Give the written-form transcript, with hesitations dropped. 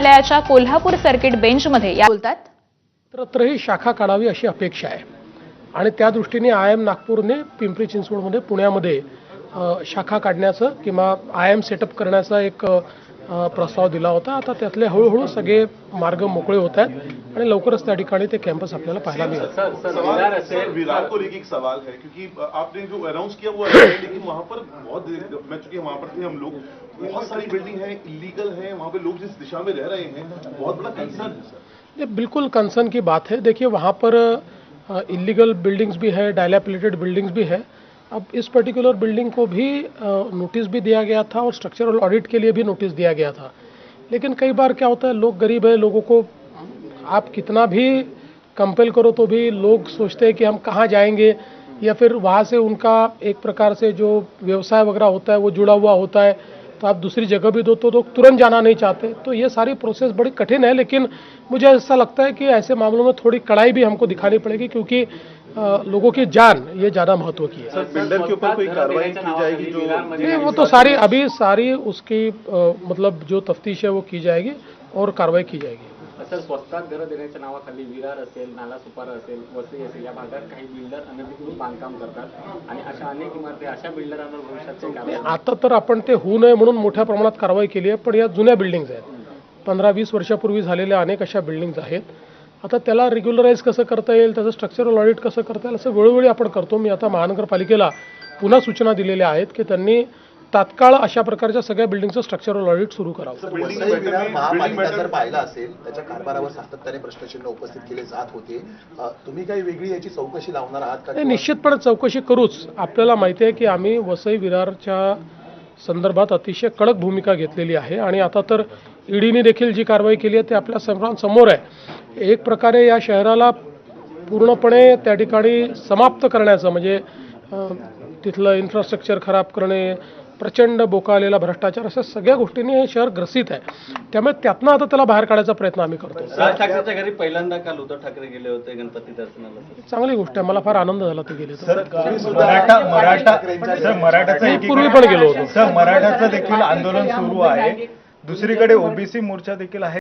न्यायालयाच्या कोल्हापूर सर्किट बेंचमध्ये या बोलतात। ही शाखा काढावी अशी अपेक्षा आहे आणि त्या दृष्टीने आयएम नागपूरने पिंपरी चिंचवडमध्ये पुण्यामध्ये शाखा काढण्याचं किंवा आयएम सेटअप करण्याचा एक प्रस्ताव दिला होता। आता त्यातले हळूहळू सगळे मार्ग मोकळे होत आहेत आणि लवकरच त्या ठिकाणी ते कॅम्पस आपल्याला पाहायला मिळेल। विरार को लेकर एक सवाल है क्योंकि आपने जो अनाउंस किया वो है, लेकिन वहां पर बहुत मैं चूंकि वहां पर थे हम लोग, बहुत सारी बिल्डिंग है इलीगल है, वहां पे लोग जिस दिशा में रह रहे हैं बहुत बड़ा कंसर्न है सर। ये बिल्कुल कंसर्न की बात है। देखिए वहाँ पर इलीगल बिल्डिंग्स भी है, डायलैपिलेटेड बिल्डिंग्स भी है। अब इस पर्टिकुलर बिल्डिंग को भी नोटिस भी दिया गया था और स्ट्रक्चरल ऑडिट के लिए भी नोटिस दिया गया था, लेकिन कई बार क्या होता है, लोग गरीब है, लोगों को आप कितना भी कंपेल करो तो भी लोग सोचते हैं कि हम कहाँ जाएंगे, या फिर वहाँ से उनका एक प्रकार से जो व्यवसाय वगैरह होता है वो जुड़ा हुआ होता है, तो आप दूसरी जगह भी दो तो लोग तुरंत जाना नहीं चाहते। तो ये सारी प्रोसेस बड़ी कठिन है, लेकिन मुझे ऐसा लगता है कि ऐसे मामलों में थोड़ी कड़ाई भी हमको दिखानी पड़ेगी, क्योंकि लोगों की जान ये ज़्यादा महत्व की है। सर बिल्डर के ऊपर कोई कार्रवाई की जाएगी जो नहीं, वो तो सारी उसकी मतलब जो तफ्तीश है वो की जाएगी और कार्रवाई की जाएगी। सर स्वस्तात घरं देण्याच्या नावाखाली विरार असेल, नाला सुपारा असेल, वसई असेल या भागात काही बिल्डर अनधिकृत बांधकाम करतात आणि अशा अनेक इमारती अशा बिल्डरांवर भविष्यात कारवाई। आता तर आपण ते होऊ नये म्हणून मोठ्या प्रमाणात कारवाई केली आहे, पण या जुन्या बिल्डिंग्स आहेत, 15-20 वर्षापूर्वी झालेल्या अनेक अशा बिल्डिंग्स आहेत। आता त्याला रेग्युलराइज कसं करता येईल, त्याचं स्ट्रक्चरल ऑडिट कसं करता येईल असं वेळोवेळी आपण करतो। मी आता महानगरपालिकेला पुन्हा सूचना दिलेल्या आहेत की त्यांनी तात्काळ अशा प्रकारच्या सगळ्या बिल्डिंगचं स्ट्रक्चरल ऑडिट सुरू करावं। महापालिका जर पाहिला असेल त्याच्या कारभारावर सातत्याने प्रश्नचिन्ह उपस्थित केले जात होते, तुम्ही काही वेगळी याची चौकशी लावणार आहात का? निश्चितपणे चौकशी करूच। आपल्याला माहिती आहे की आम्ही वसई विरारच्या संदर्भात अतिशय कडक भूमिका घेतलेली आहे आणि आता तर ईडीने देखील जी कारवाई केली आहे ते आपल्या सर्वांसमोर आहे। एक प्रकारे या शहराला पूर्णपणे त्या ठिकाणी समाप्त करण्याचं, म्हणजे तिथलं इन्फ्रास्ट्रक्चर खराब करणे, प्रचंड बोकाळलेला भ्रष्टाचार, अशा सगळ्या गोष्टींनी हे शहर ग्रसित आहे। त्यामुळे त्यातनं आता त्याला बाहेर काढायचा प्रयत्न आम्ही करतो। राज ठाकरेंच्या घरी पहिल्यांदा काल उद्धव ठाकरे गेले होते गणपती दर्शनाला। चांगली गोष्ट आहे, मला फार आनंद झाला ते गेले। मराठाचं पूर्वी पण गेलो होतो। मराठाचं देखील आंदोलन सुरू आहे, दुसरीकडे ओबीसी मोर्चा देखील आहे।